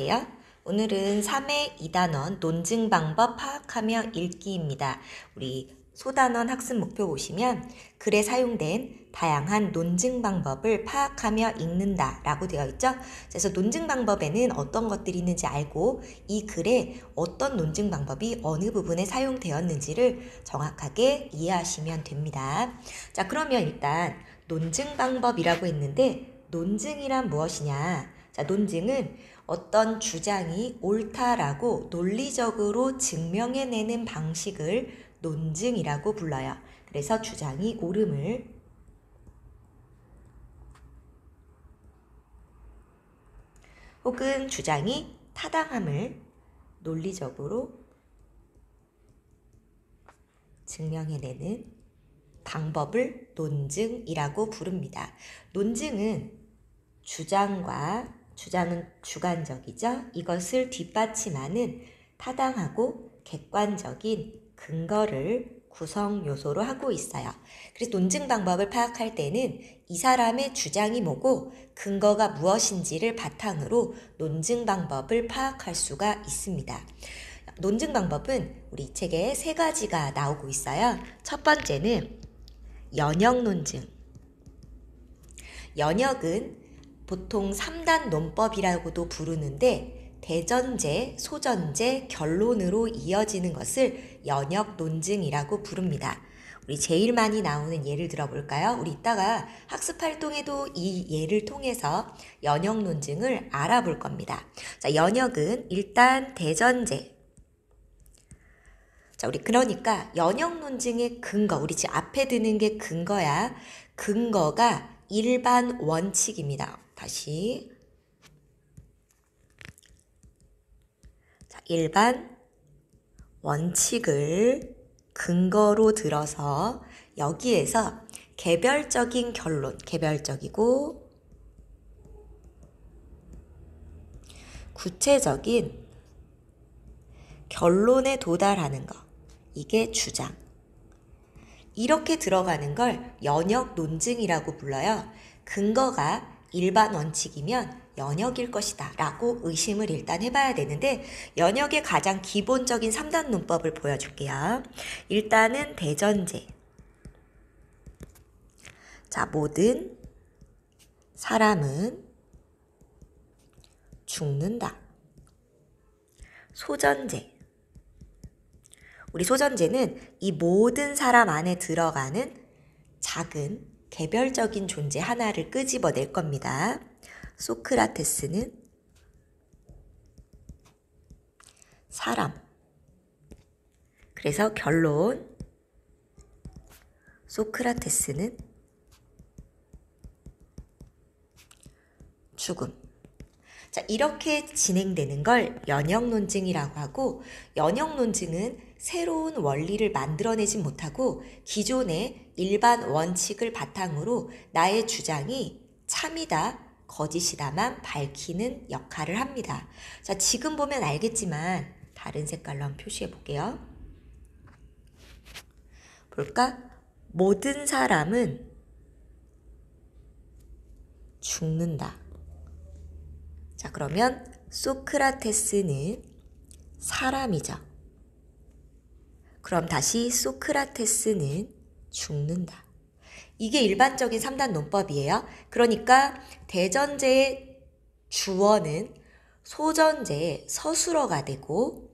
안녕하세요. 오늘은 3회 2단원 논증 방법 파악하며 읽기입니다. 우리 소단원 학습 목표 보시면 글에 사용된 다양한 논증 방법을 파악하며 읽는다 라고 되어 있죠. 그래서 논증 방법에는 어떤 것들이 있는지 알고 이 글에 어떤 논증 방법이 어느 부분에 사용되었는지를 정확하게 이해하시면 됩니다. 자, 그러면 일단 논증 방법이라고 했는데 논증이란 무엇이냐? 자, 논증은 어떤 주장이 옳다라고 논리적으로 증명해내는 방식을 논증이라고 불러요. 그래서 주장이 옳음을 혹은 주장이 타당함을 논리적으로 증명해내는 방법을 논증이라고 부릅니다. 논증은 주장은 주관적이죠. 이것을 뒷받침하는 타당하고 객관적인 근거를 구성 요소로 하고 있어요. 그래서 논증 방법을 파악할 때는 이 사람의 주장이 뭐고 근거가 무엇인지를 바탕으로 논증 방법을 파악할 수가 있습니다. 논증 방법은 우리 이 책에 3가지가 나오고 있어요. 첫 번째는 연역 논증. 연역은 보통 3단 논법이라고도 부르는데 대전제, 소전제, 결론으로 이어지는 것을 연역 논증이라고 부릅니다. 우리 제일 많이 나오는 예를 들어볼까요? 우리 이따가 학습활동에도 이 예를 통해서 연역 논증을 알아볼 겁니다. 자, 연역은 일단 대전제. 자, 우리 그러니까 연역 논증의 근거, 우리 지금 앞에 드는 게 근거야. 근거가 일반 원칙입니다. 다시. 자, 일반 원칙을 근거로 들어서 여기에서 개별적인 결론, 개별적이고 구체적인 결론에 도달하는 것. 이게 주장. 이렇게 들어가는 걸 연역 논증이라고 불러요. 근거가 일반 원칙이면 연역일 것이다 라고 의심을 일단 해봐야 되는데 연역의 가장 기본적인 3단 논법을 보여줄게요. 일단은 대전제. 자, 모든 사람은 죽는다. 소전제. 우리 소전제는 이 모든 사람 안에 들어가는 작은 개별적인 존재 하나를 끄집어낼 겁니다. 소크라테스는 사람. 그래서 결론. 소크라테스는 죽음. 자, 이렇게 진행되는 걸 연역 논증이라고 하고 연역 논증은 새로운 원리를 만들어내지 못하고 기존의 일반 원칙을 바탕으로 나의 주장이 참이다, 거짓이다만 밝히는 역할을 합니다. 자, 지금 보면 알겠지만 다른 색깔로 한번 표시해 볼게요. 볼까? 모든 사람은 죽는다. 자, 그러면 소크라테스는 사람이죠. 그럼 다시 소크라테스는 죽는다. 이게 일반적인 3단 논법이에요. 그러니까 대전제의 주어는 소전제의 서술어가 되고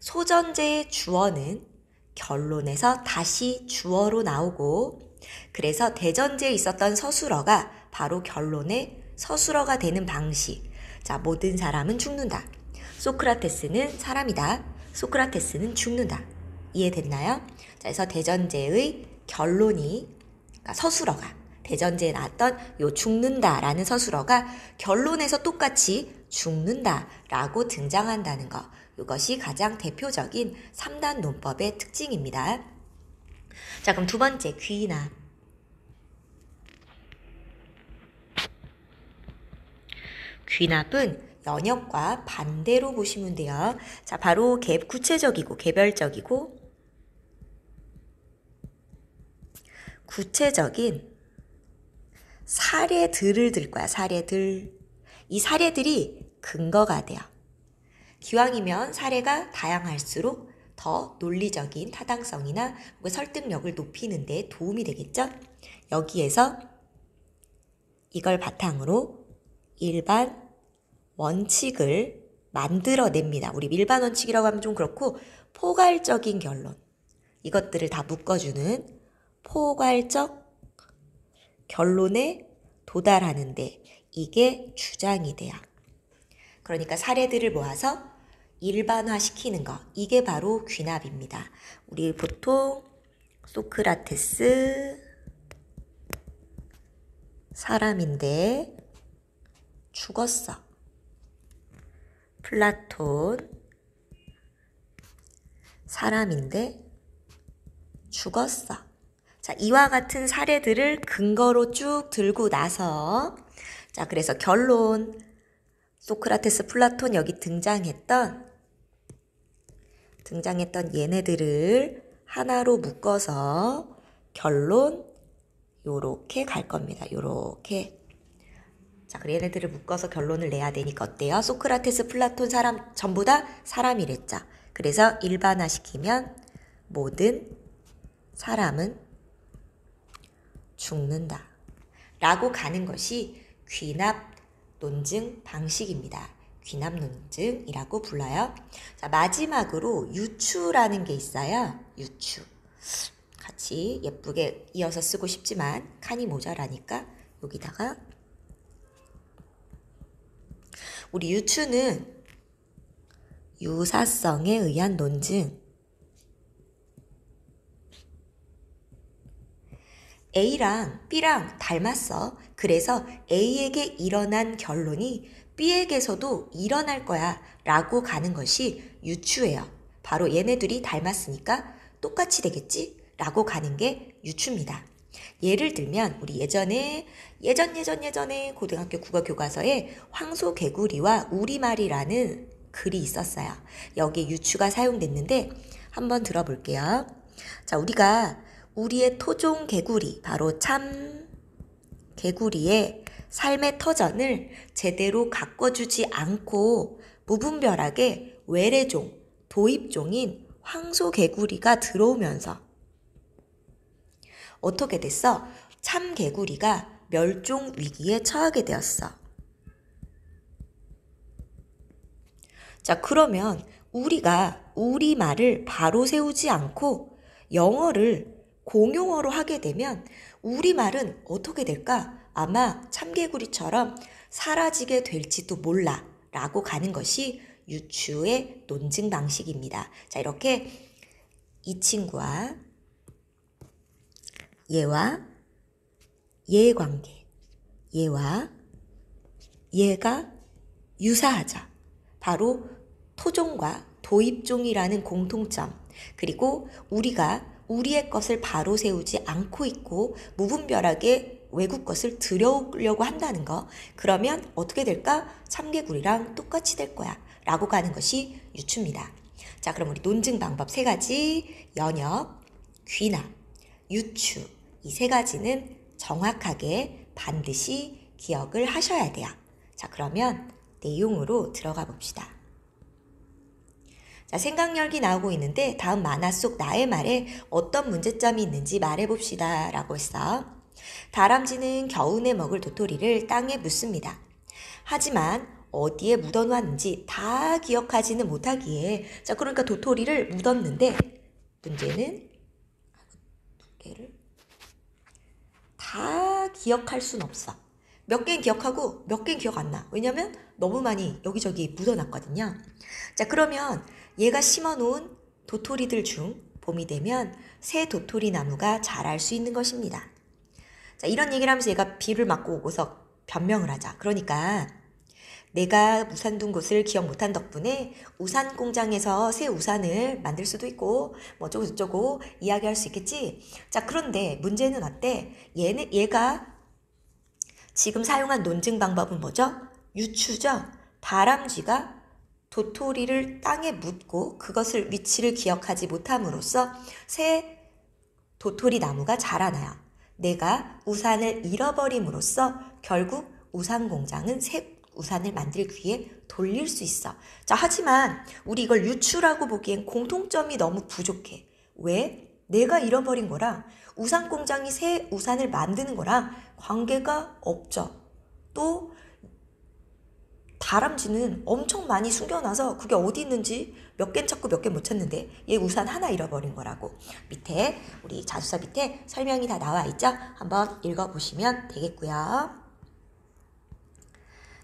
소전제의 주어는 결론에서 다시 주어로 나오고 그래서 대전제에 있었던 서술어가 바로 결론의 서술어가 되는 방식. 자, 모든 사람은 죽는다. 소크라테스는 사람이다. 소크라테스는 죽는다. 이해됐나요? 자, 그래서 대전제의 결론이, 그러니까 서술어가, 대전제에 나왔던 요 죽는다라는 서술어가 결론에서 똑같이 죽는다라고 등장한다는 것. 이것이 가장 대표적인 3단 논법의 특징입니다. 자, 그럼 두 번째, 귀납. 귀납은 연역과 반대로 보시면 돼요. 자, 바로 구체적이고 개별적이고 구체적인 사례들을 들 거야. 사례들. 이 사례들이 근거가 돼요. 기왕이면 사례가 다양할수록 더 논리적인 타당성이나 혹은 설득력을 높이는 데 도움이 되겠죠? 여기에서 이걸 바탕으로 일반 원칙을 만들어냅니다. 우리 일반 원칙이라고 하면 좀 그렇고 포괄적인 결론. 이것들을 다 묶어주는 포괄적 결론에 도달하는데 이게 주장이 돼요. 그러니까 사례들을 모아서 일반화시키는 거. 이게 바로 귀납입니다. 우리 보통 소크라테스 사람인데 죽었어. 플라톤 사람인데 죽었어. 자, 이와 같은 사례들을 근거로 쭉 들고 나서 자, 그래서 결론 소크라테스, 플라톤 여기 등장했던 얘네들을 하나로 묶어서 결론 요렇게 갈 겁니다. 요렇게. 자, 그래 얘네들을 묶어서 결론을 내야 되니까 어때요? 소크라테스, 플라톤 사람 전부 다 사람이랬죠. 그래서 일반화시키면 모든 사람은 죽는다. 라고 가는 것이 귀납 논증 방식입니다. 귀납 논증이라고 불러요. 자, 마지막으로 유추라는 게 있어요. 유추. 같이 예쁘게 이어서 쓰고 싶지만 칸이 모자라니까 여기다가 우리 유추는 유사성에 의한 논증. A랑 B랑 닮았어. 그래서 A에게 일어난 결론이 B에게서도 일어날 거야 라고 가는 것이 유추예요. 바로 얘네들이 닮았으니까 똑같이 되겠지? 라고 가는 게 유추입니다. 예를 들면 우리 예전에 고등학교 국어 교과서에 황소개구리와 우리말이라는 글이 있었어요. 여기에 유추가 사용됐는데 한번 들어볼게요. 자, 우리가 우리의 토종 개구리, 바로 참 개구리의 삶의 터전을 제대로 가꿔주지 않고 무분별하게 외래종, 도입종인 황소개구리가 들어오면서 어떻게 됐어? 참 개구리가 멸종 위기에 처하게 되었어. 자, 그러면 우리가 우리말을 바로 세우지 않고 영어를 공용어로 하게 되면 우리말은 어떻게 될까? 아마 참개구리처럼 사라지게 될지도 몰라 라고 가는 것이 유추의 논증 방식입니다. 자, 이렇게 이 친구와 얘와 얘의 관계, 얘와 얘가 유사하자. 바로 토종과 도입종이라는 공통점, 그리고 우리가 우리의 것을 바로 세우지 않고 있고 무분별하게 외국 것을 들여오려고 한다는 거. 그러면 어떻게 될까? 참개구리랑 똑같이 될 거야 라고 가는 것이 유추입니다. 자, 그럼 우리 논증 방법 3가지, 연역, 귀납, 유추, 이 3가지는 정확하게 반드시 기억을 하셔야 돼요. 자, 그러면 내용으로 들어가 봅시다. 자, 생각열기 나오고 있는데 다음 만화 속 나의 말에 어떤 문제점이 있는지 말해봅시다 라고 했어. 다람쥐는 겨우내 먹을 도토리를 땅에 묻습니다. 하지만 어디에 묻어놨는지 다 기억하지는 못하기에, 자, 그러니까 도토리를 묻었는데 문제는 두 개를 다 기억할 순 없어. 몇 개는 기억하고 몇 개는 기억 안 나. 왜냐면 너무 많이 여기저기 묻어놨거든요. 자, 그러면 얘가 심어놓은 도토리들 중 봄이 되면 새 도토리 나무가 자랄 수 있는 것입니다. 자, 이런 얘기를 하면서 얘가 비를 맞고 오고서 변명을 하자. 그러니까 내가 우산 둔 곳을 기억 못한 덕분에 우산 공장에서 새 우산을 만들 수도 있고 뭐 어쩌고 저쩌고 이야기할 수 있겠지. 자, 그런데 문제는 어때? 얘가 지금 사용한 논증 방법은 뭐죠? 유추죠. 다람쥐가 도토리를 땅에 묻고 그것을 위치를 기억하지 못함으로써 새 도토리 나무가 자라나요. 내가 우산을 잃어버림으로써 결국 우산 공장은 새 우산을 만들기 위해 돌릴 수 있어. 자, 하지만 우리 이걸 유추라고 보기엔 공통점이 너무 부족해. 왜? 내가 잃어버린 거랑 우산 공장이 새 우산을 만드는 거랑 관계가 없죠. 또 다람쥐는 엄청 많이 숨겨놔서 그게 어디 있는지 몇 개 찾고 몇 개 못 찾는데 얘 우산 하나 잃어버린 거라고. 밑에 우리 자수서 밑에 설명이 다 나와 있죠? 한번 읽어보시면 되겠고요.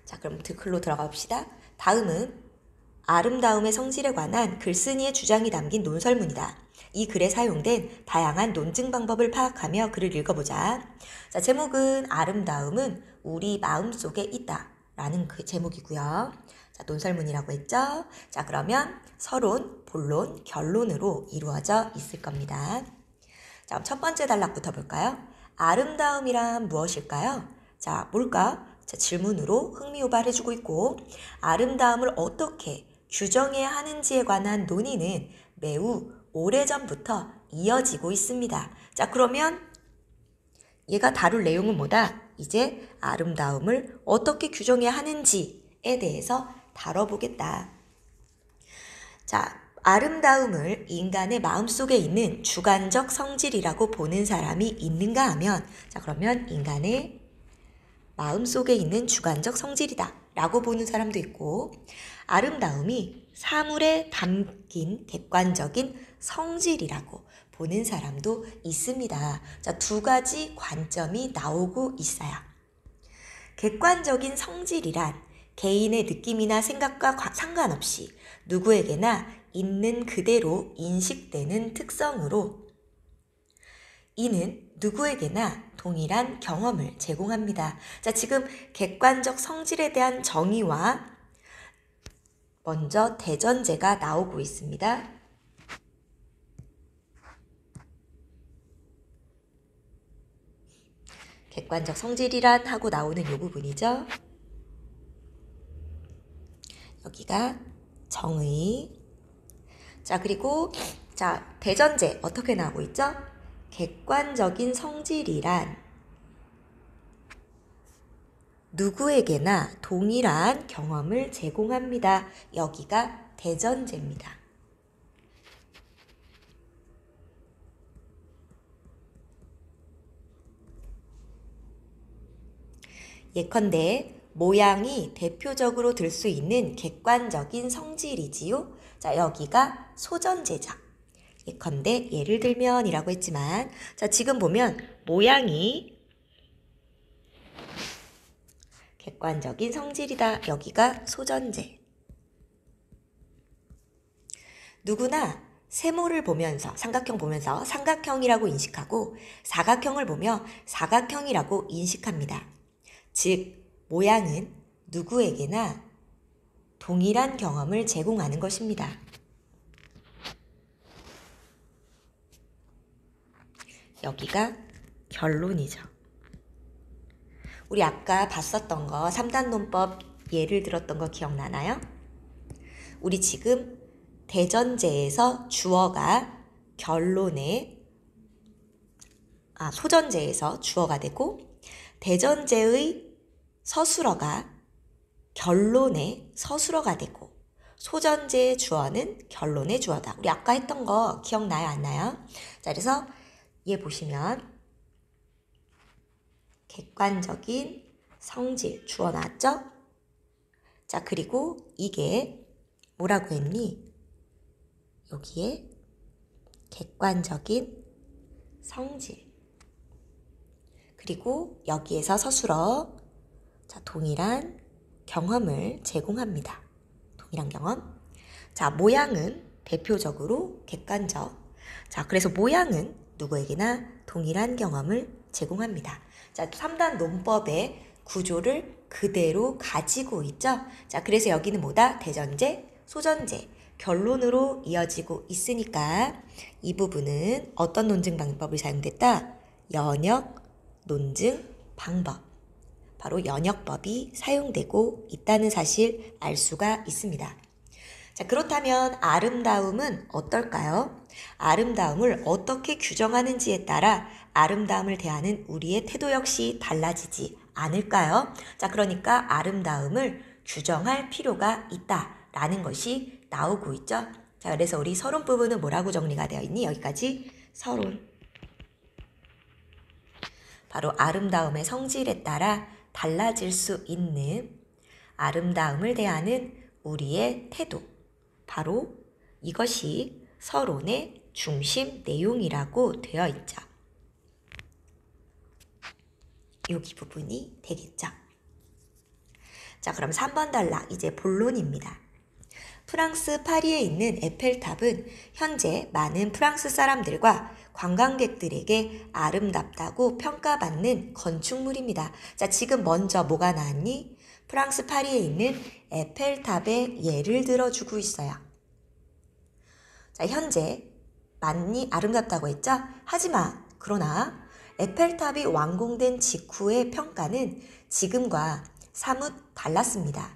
자, 그럼 글로 들어가 봅시다. 다음은 아름다움의 성질에 관한 글쓴이의 주장이 담긴 논설문이다. 이 글에 사용된 다양한 논증 방법을 파악하며 글을 읽어보자. 자, 제목은 아름다움은 우리 마음속에 있다 라는 그 제목이고요. 자, 논설문이라고 했죠. 자, 그러면 서론, 본론, 결론으로 이루어져 있을 겁니다. 자, 첫 번째 단락부터 볼까요? 아름다움이란 무엇일까요? 자, 뭘까? 자, 질문으로 흥미유발해주고 있고, 아름다움을 어떻게 규정해야 하는지에 관한 논의는 매우 오래전부터 이어지고 있습니다. 자, 그러면 얘가 다룰 내용은 뭐다? 이제 아름다움을 어떻게 규정해야 하는지에 대해서 다뤄보겠다. 자, 아름다움을 인간의 마음속에 있는 주관적 성질이라고 보는 사람이 있는가 하면, 자, 그러면 인간의 마음속에 있는 주관적 성질이다 라고 보는 사람도 있고, 아름다움이 사물에 담긴 객관적인 성질이라고 보는 사람도 있습니다. 자, 두 가지 관점이 나오고 있어요. 객관적인 성질이란 개인의 느낌이나 생각과 상관없이 누구에게나 있는 그대로 인식되는 특성으로 이는 누구에게나 동일한 경험을 제공합니다. 자, 지금 객관적 성질에 대한 정의와 먼저 대전제가 나오고 있습니다. 객관적 성질이란 하고 나오는 이 부분이죠. 여기가 정의. 자, 그리고 자, 대전제 어떻게 나오고 있죠? 객관적인 성질이란 누구에게나 동일한 경험을 제공합니다. 여기가 대전제입니다. 예컨대 모양이 대표적으로 들 수 있는 객관적인 성질이지요. 자, 여기가 소전제죠. 예컨대 예를 들면 이라고 했지만, 자, 지금 보면 모양이 객관적인 성질이다. 여기가 소전제. 누구나 세모를 보면서 삼각형 보면서 삼각형이라고 인식하고 사각형을 보며 사각형이라고 인식합니다. 즉, 모양은 누구에게나 동일한 경험을 제공하는 것입니다. 여기가 결론이죠. 우리 아까 봤었던 거 3단 논법 예를 들었던 거 기억나나요? 우리 지금 대전제에서 주어가 소전제에서 주어가 되고 대전제의 서술어가 결론의 서술어가 되고 소전제의 주어는 결론의 주어다. 우리 아까 했던 거 기억나요? 안 나요? 자, 그래서 얘 보시면 객관적인 성질 주어 나왔죠? 자, 그리고 이게 뭐라고 했니? 여기에 객관적인 성질. 그리고 여기에서 서술어, 자, 동일한 경험을 제공합니다. 동일한 경험. 자, 모양은 대표적으로 객관적. 자, 그래서 모양은 누구에게나 동일한 경험을 제공합니다. 자, 3단 논법의 구조를 그대로 가지고 있죠. 자, 그래서 여기는 뭐다? 대전제, 소전제, 결론으로 이어지고 있으니까 이 부분은 어떤 논증 방법이 사용됐다? 연역 논증 방법. 바로 연역법이 사용되고 있다는 사실 알 수가 있습니다. 자, 그렇다면 아름다움은 어떨까요? 아름다움을 어떻게 규정하는지에 따라 아름다움을 대하는 우리의 태도 역시 달라지지 않을까요? 자, 그러니까 아름다움을 규정할 필요가 있다라는 것이 나오고 있죠. 자, 그래서 우리 서론 부분은 뭐라고 정리가 되어 있니? 여기까지 서론. 바로 아름다움의 성질에 따라 달라질 수 있는 아름다움을 대하는 우리의 태도. 바로 이것이 서론의 중심 내용이라고 되어 있죠. 여기 부분이 되겠죠. 자, 그럼 3번 단락 이제 본론입니다. 프랑스 파리에 있는 에펠탑은 현재 많은 프랑스 사람들과 관광객들에게 아름답다고 평가받는 건축물입니다. 자, 지금 먼저 뭐가 나왔니? 프랑스 파리에 있는 에펠탑의 예를 들어주고 있어요. 자, 현재 많이 아름답다고 했죠? 하지만 그러나 에펠탑이 완공된 직후의 평가는 지금과 사뭇 달랐습니다.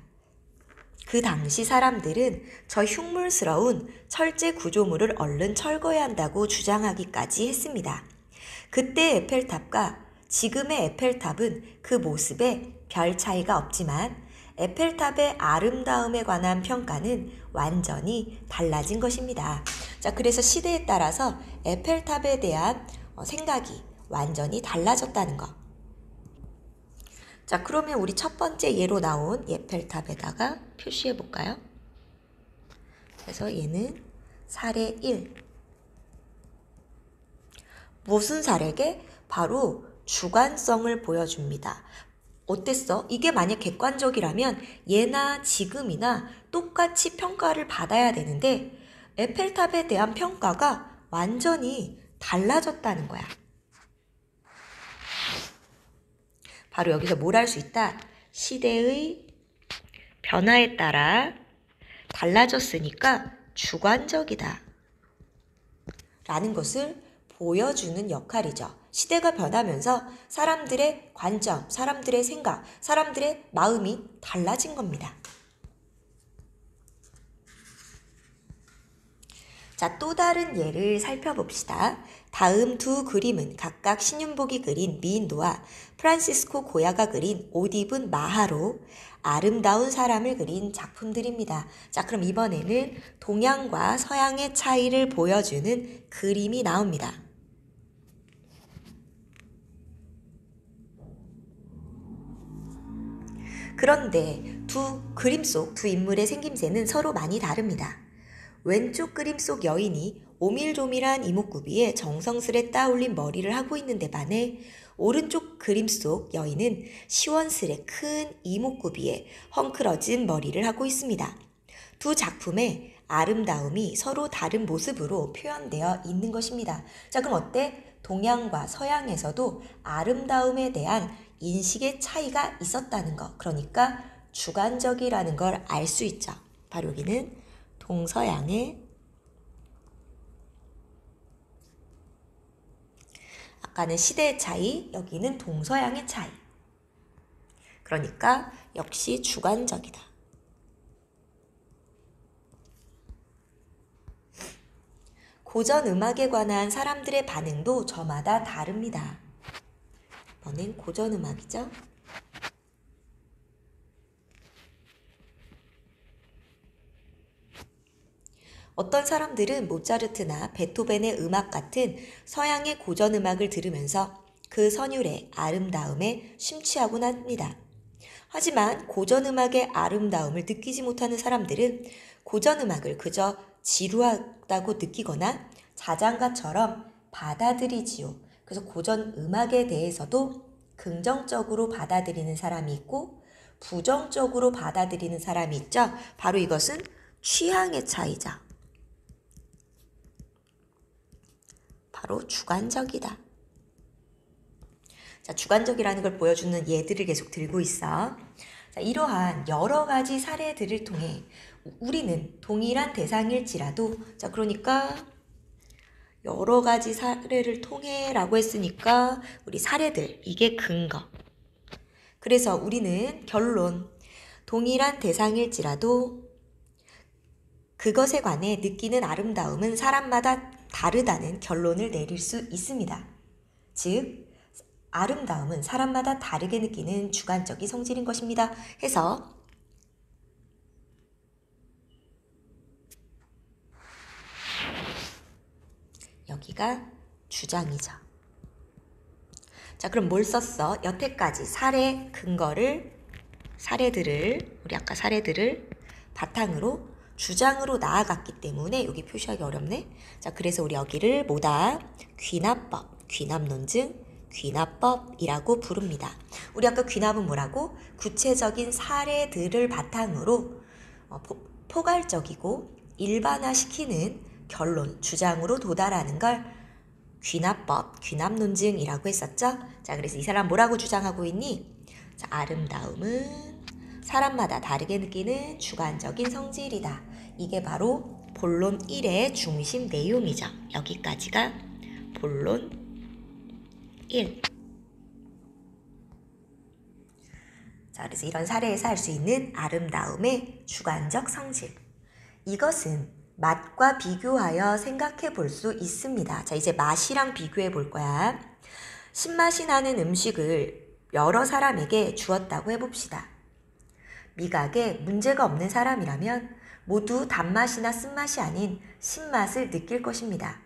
그 당시 사람들은 저 흉물스러운 철제 구조물을 얼른 철거해야 한다고 주장하기까지 했습니다. 그때 에펠탑과 지금의 에펠탑은 그 모습에 별 차이가 없지만 에펠탑의 아름다움에 관한 평가는 완전히 달라진 것입니다. 자, 그래서 시대에 따라서 에펠탑에 대한 생각이 완전히 달라졌다는 것. 자, 그러면 우리 첫 번째 예로 나온 에펠탑에다가 표시해 볼까요? 그래서 얘는 사례 1. 무슨 사례게? 바로 주관성을 보여줍니다. 어땠어? 이게 만약 객관적이라면 예나 지금이나 똑같이 평가를 받아야 되는데 에펠탑에 대한 평가가 완전히 달라졌다는 거야. 바로 여기서 뭘 할 수 있다? 시대의 변화에 따라 달라졌으니까 주관적이다 라는 것을 보여주는 역할이죠. 시대가 변하면서 사람들의 관점, 사람들의 생각, 사람들의 마음이 달라진 겁니다. 자, 또 다른 예를 살펴봅시다. 다음 두 그림은 각각 신윤복이 그린 미인도와 프란시스코 고야가 그린 옷 입은 마하로 아름다운 사람을 그린 작품들입니다. 자, 그럼 이번에는 동양과 서양의 차이를 보여주는 그림이 나옵니다. 그런데 두 그림 속 두 인물의 생김새는 서로 많이 다릅니다. 왼쪽 그림 속 여인이 오밀조밀한 이목구비에 정성스레 따올린 머리를 하고 있는데 반해 오른쪽 그림 속 여인은 시원스레 큰 이목구비에 헝클어진 머리를 하고 있습니다. 두 작품의 아름다움이 서로 다른 모습으로 표현되어 있는 것입니다. 자, 그럼 어때? 동양과 서양에서도 아름다움에 대한 인식의 차이가 있었다는 것. 그러니까 주관적이라는 걸 알 수 있죠. 바로 여기는 동서양의, 아까는 시대의 차이, 여기는 동서양의 차이. 그러니까 역시 주관적이다. 고전 음악에 관한 사람들의 반응도 저마다 다릅니다. 이번엔 고전 음악이죠. 어떤 사람들은 모차르트나 베토벤의 음악 같은 서양의 고전 음악을 들으면서 그 선율의 아름다움에 심취하곤 합니다. 하지만 고전 음악의 아름다움을 느끼지 못하는 사람들은 고전 음악을 그저 지루하다고 느끼거나 자장가처럼 받아들이지요. 그래서 고전 음악에 대해서도 긍정적으로 받아들이는 사람이 있고 부정적으로 받아들이는 사람이 있죠. 바로 이것은 취향의 차이죠. 바로 주관적이다. 자, 주관적이라는 걸 보여주는 예들을 계속 들고 있어. 자, 이러한 여러 가지 사례들을 통해 우리는 동일한 대상일지라도, 자, 그러니까 여러 가지 사례를 통해 라고 했으니까 우리 사례들, 이게 근거. 그래서 우리는 결론, 동일한 대상일지라도 그것에 관해 느끼는 아름다움은 사람마다 다르다는 결론을 내릴 수 있습니다. 즉, 아름다움은 사람마다 다르게 느끼는 주관적인 성질인 것입니다. 해서 여기가 주장이죠. 자, 그럼 뭘 썼어? 여태까지 우리 아까 사례들을 바탕으로 주장으로 나아갔기 때문에 여기 표시하기 어렵네. 자, 그래서 우리 여기를 뭐다? 귀납법, 귀납논증, 귀납법이라고 부릅니다. 우리 아까 귀납은 뭐라고? 구체적인 사례들을 바탕으로 포괄적이고 일반화시키는 결론, 주장으로 도달하는 걸 귀납법, 귀납논증이라고 했었죠. 자, 그래서 이 사람 뭐라고 주장하고 있니? 자, 아름다움은 사람마다 다르게 느끼는 주관적인 성질이다. 이게 바로 본론 1의 중심 내용이죠. 여기까지가 본론 1. 자, 그래서 이런 사례에서 알 수 있는 아름다움의 주관적 성질. 이것은 맛과 비교하여 생각해 볼 수 있습니다. 자, 이제 맛이랑 비교해 볼 거야. 신맛이 나는 음식을 여러 사람에게 주었다고 해봅시다. 미각에 문제가 없는 사람이라면 모두 단맛이나 쓴맛이 아닌 신맛을 느낄 것입니다.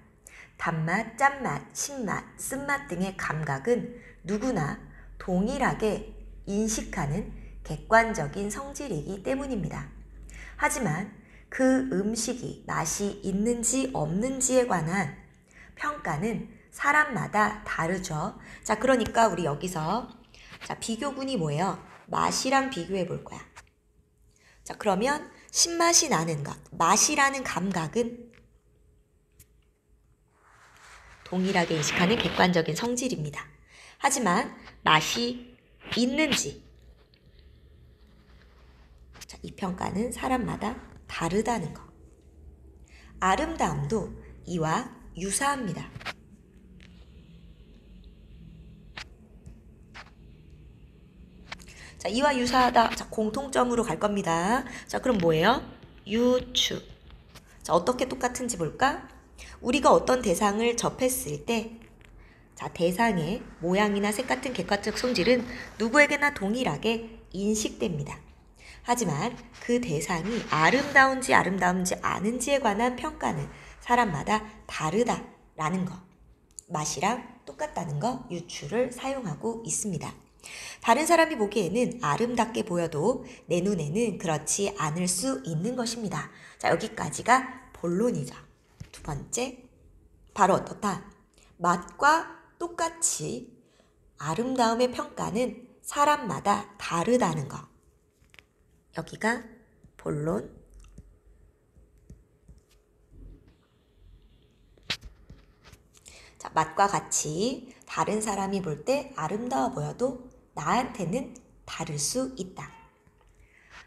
단맛, 짠맛, 신맛, 쓴맛 등의 감각은 누구나 동일하게 인식하는 객관적인 성질이기 때문입니다. 하지만 그 음식이 맛이 있는지 없는지에 관한 평가는 사람마다 다르죠. 자, 그러니까 우리 여기서 비교군이 뭐예요? 맛이랑 비교해 볼 거야. 자, 그러면 신맛이 나는 것, 맛이라는 감각은 동일하게 인식하는 객관적인 성질입니다. 하지만 맛이 있는지, 자, 이 평가는 사람마다 다르다는 것. 아름다움도 이와 유사합니다. 자, 이와 유사하다. 자, 공통점으로 갈 겁니다. 자, 그럼 뭐예요? 유추. 자, 어떻게 똑같은지 볼까? 우리가 어떤 대상을 접했을 때, 자, 대상의 모양이나 색 같은 객관적 성질은 누구에게나 동일하게 인식됩니다. 하지만 그 대상이 아름다운지 아닌지에 관한 평가는 사람마다 다르다라는 거. 맛이랑 똑같다는 거, 유추를 사용하고 있습니다. 다른 사람이 보기에는 아름답게 보여도 내 눈에는 그렇지 않을 수 있는 것입니다. 자, 여기까지가 본론이죠. 두 번째, 바로 어떻다? 맛과 똑같이 아름다움의 평가는 사람마다 다르다는 거. 여기가 본론. 자, 맛과 같이 다른 사람이 볼 때 아름다워 보여도 나한테는 다를 수 있다.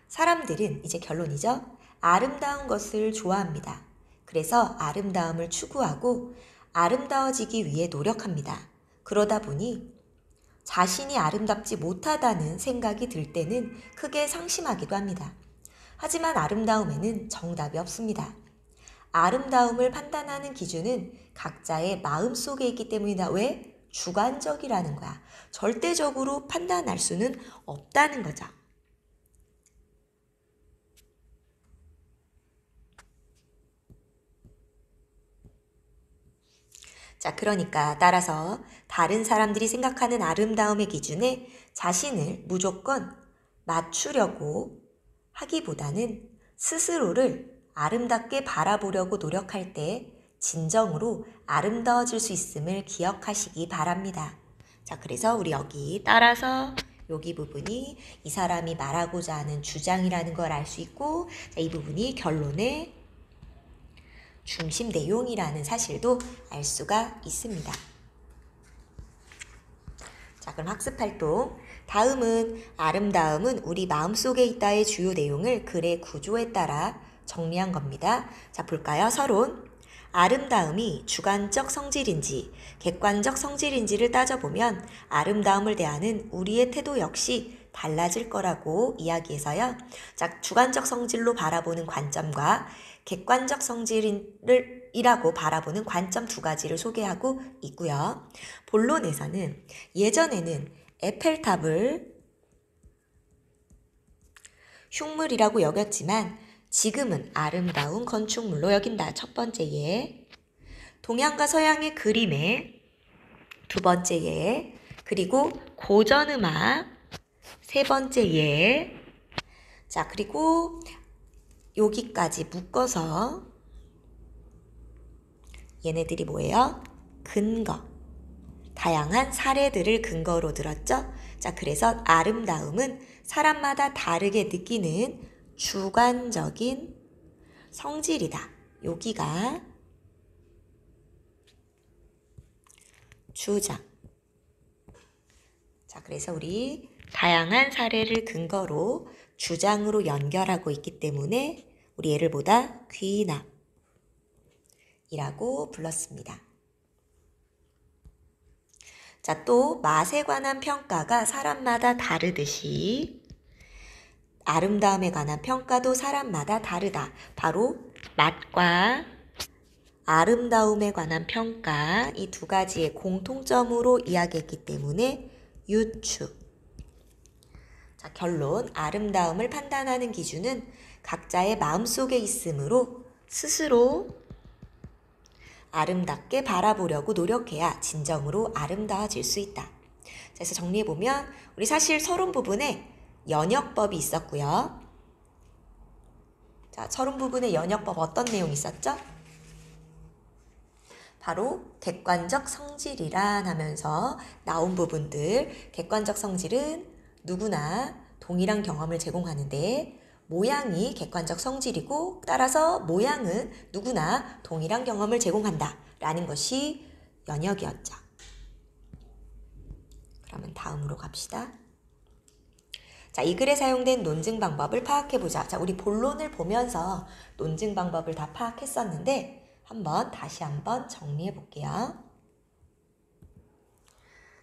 사람들은, 이제 결론이죠. 아름다운 것을 좋아합니다. 그래서 아름다움을 추구하고 아름다워지기 위해 노력합니다. 그러다 보니 자신이 아름답지 못하다는 생각이 들 때는 크게 상심하기도 합니다. 하지만 아름다움에는 정답이 없습니다. 아름다움을 판단하는 기준은 각자의 마음속에 있기 때문이다. 왜? 주관적이라는 거야. 절대적으로 판단할 수는 없다는 거죠. 자, 그러니까 따라서 다른 사람들이 생각하는 아름다움의 기준에 자신을 무조건 맞추려고 하기보다는 스스로를 아름답게 바라보려고 노력할 때 진정으로 아름다워질 수 있음을 기억하시기 바랍니다. 자, 그래서 우리 여기 따라서 여기 부분이 이 사람이 말하고자 하는 주장이라는 걸 알 수 있고, 자, 이 부분이 결론의 중심 내용이라는 사실도 알 수가 있습니다. 자, 그럼 학습활동. 다음은 아름다움은 우리 마음속에 있다의 주요 내용을 글의 구조에 따라 정리한 겁니다. 자, 볼까요? 서론. 아름다움이 주관적 성질인지 객관적 성질인지를 따져보면 아름다움을 대하는 우리의 태도 역시 달라질 거라고 이야기해서요. 자, 주관적 성질로 바라보는 관점과 객관적 성질을 이라고 바라보는 관점 두 가지를 소개하고 있고요. 본론에서는 예전에는 에펠탑을 흉물이라고 여겼지만 지금은 아름다운 건축물로 여긴다. 첫 번째 예. 동양과 서양의 그림에 두 번째 예. 그리고 고전음악 세 번째 예. 자, 그리고 여기까지 묶어서 얘네들이 뭐예요? 근거. 다양한 사례들을 근거로 들었죠? 자, 그래서 아름다움은 사람마다 다르게 느끼는 주관적인 성질이다. 여기가 주장. 자, 그래서 우리 다양한 사례를 근거로 주장으로 연결하고 있기 때문에 우리 얘를 보다 귀납이라고 불렀습니다. 자, 또 맛에 관한 평가가 사람마다 다르듯이 아름다움에 관한 평가도 사람마다 다르다. 바로 맛과 아름다움에 관한 평가 이 두 가지의 공통점으로 이야기했기 때문에 유추. 자, 결론. 아름다움을 판단하는 기준은 각자의 마음속에 있으므로 스스로 아름답게 바라보려고 노력해야 진정으로 아름다워질 수 있다. 그래서 정리해보면 우리 사실 서론 부분에 연역법이 있었고요. 자, 서론 부분에 연역법 어떤 내용이 있었죠? 바로 객관적 성질이란 하면서 나온 부분들. 객관적 성질은 누구나 동일한 경험을 제공하는데 모양이 객관적 성질이고 따라서 모양은 누구나 동일한 경험을 제공한다 라는 것이 연역이었죠. 그러면 다음으로 갑시다. 자, 이 글에 사용된 논증 방법을 파악해보자. 자, 우리 본론을 보면서 논증 방법을 다 파악했었는데 다시 한번 정리해 볼게요.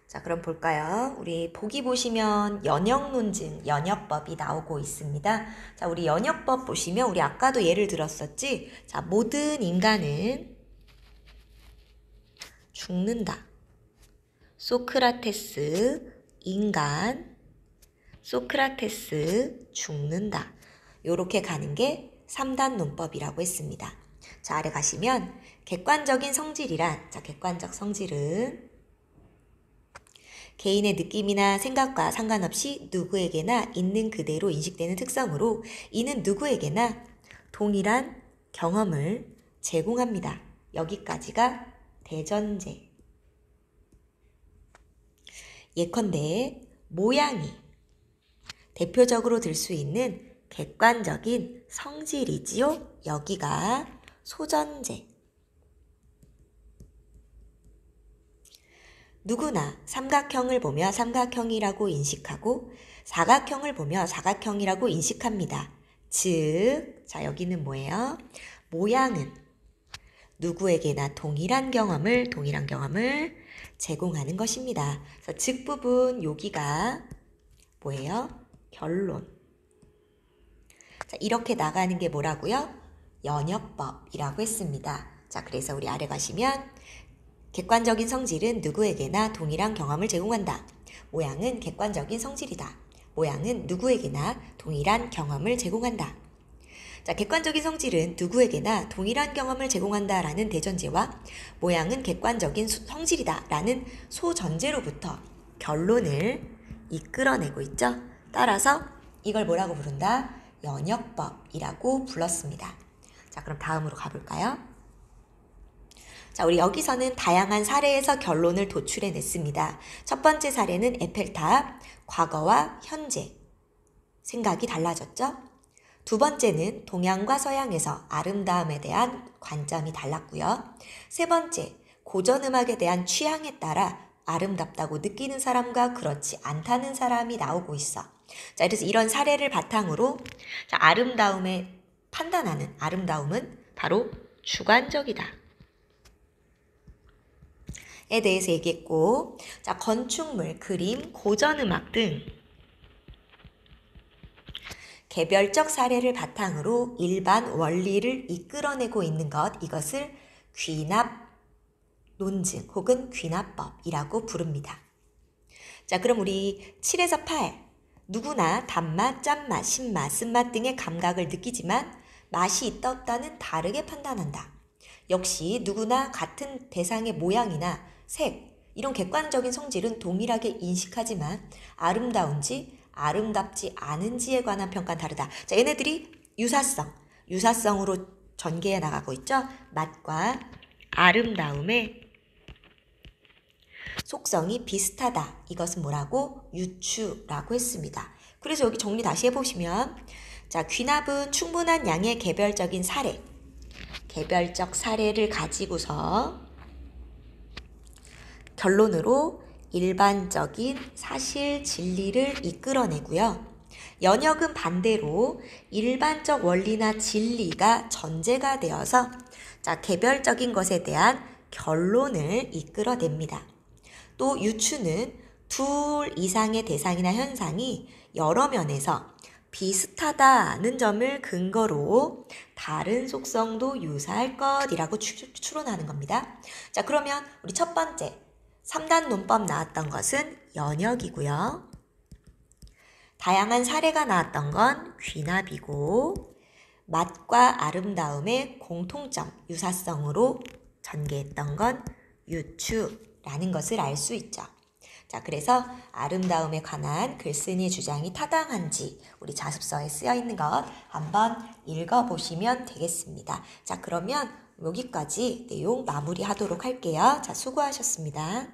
자, 그럼 볼까요? 우리 보기 보시면 연역 논증, 연역법이 나오고 있습니다. 자, 우리 연역법 보시면 우리 아까도 예를 들었었지? 자, 모든 인간은 죽는다. 소크라테스, 인간, 소크라테스, 죽는다. 요렇게 가는 게 3단 논법이라고 했습니다. 자, 아래 가시면 객관적인 성질이란, 자, 객관적 성질은 개인의 느낌이나 생각과 상관없이 누구에게나 있는 그대로 인식되는 특성으로 이는 누구에게나 동일한 경험을 제공합니다. 여기까지가 대전제. 예컨대 모양이 대표적으로 들 수 있는 객관적인 성질이지요. 여기가 소전제. 누구나 삼각형을 보며 삼각형이라고 인식하고 사각형을 보며 사각형이라고 인식합니다. 즉, 자, 여기는 뭐예요? 모양은 누구에게나 동일한 경험을 제공하는 것입니다. 그래서 즉 부분 여기가 뭐예요? 결론. 자, 이렇게 나가는 게 뭐라고요? 연역법이라고 했습니다. 자, 그래서 우리 아래 가시면 객관적인 성질은 누구에게나 동일한 경험을 제공한다. 모양은 객관적인 성질이다. 모양은 누구에게나 동일한 경험을 제공한다. 자, 객관적인 성질은 누구에게나 동일한 경험을 제공한다 라는 대전제와 모양은 객관적인 성질이다 라는 소전제로부터 결론을 이끌어내고 있죠. 따라서 이걸 뭐라고 부른다? 연역법이라고 불렀습니다. 자, 그럼 다음으로 가볼까요? 자, 우리 여기서는 다양한 사례에서 결론을 도출해냈습니다. 첫 번째 사례는 에펠탑, 과거와 현재. 생각이 달라졌죠? 두 번째는 동양과 서양에서 아름다움에 대한 관점이 달랐고요. 세 번째, 고전음악에 대한 취향에 따라 아름답다고 느끼는 사람과 그렇지 않다는 사람이 나오고 있어. 자, 그래서 이런 사례를 바탕으로 자, 아름다움에 판단하는 아름다움은 바로 주관적이다. 에 대해서 얘기했고, 자, 건축물, 그림, 고전음악 등 개별적 사례를 바탕으로 일반 원리를 이끌어내고 있는 것, 이것을 귀납 논증 혹은 귀납법이라고 부릅니다. 자, 그럼 우리 7에서 8. 누구나 단맛, 짠맛, 신맛, 쓴맛 등의 감각을 느끼지만 맛이 있다 없다는 다르게 판단한다. 역시 누구나 같은 대상의 모양이나 색, 이런 객관적인 성질은 동일하게 인식하지만 아름다운지 아름답지 않은지에 관한 평가는 다르다. 자, 얘네들이 유사성으로 전개해 나가고 있죠. 맛과 아름다움의 속성이 비슷하다. 이것은 뭐라고? 유추라고 했습니다. 그래서 여기 정리 다시 해보시면, 자, 귀납은 충분한 양의 개별적인 사례, 개별적 사례를 가지고서 결론으로 일반적인 사실 진리를 이끌어내고요. 연역은 반대로 일반적 원리나 진리가 전제가 되어서 자, 개별적인 것에 대한 결론을 이끌어냅니다. 또 유추는 둘 이상의 대상이나 현상이 여러 면에서 비슷하다는 점을 근거로 다른 속성도 유사할 것이라고 추론하는 겁니다. 자, 그러면 우리 첫 번째 3단 논법 나왔던 것은 연역이고요. 다양한 사례가 나왔던 건 귀납이고, 맛과 아름다움의 공통점, 유사성으로 전개했던 건 유추라는 것을 알 수 있죠. 자, 그래서 아름다움에 관한 글쓴이의 주장이 타당한지 우리 자습서에 쓰여 있는 것 한번 읽어보시면 되겠습니다. 자, 그러면 여기까지 내용 마무리하도록 할게요. 자, 수고하셨습니다.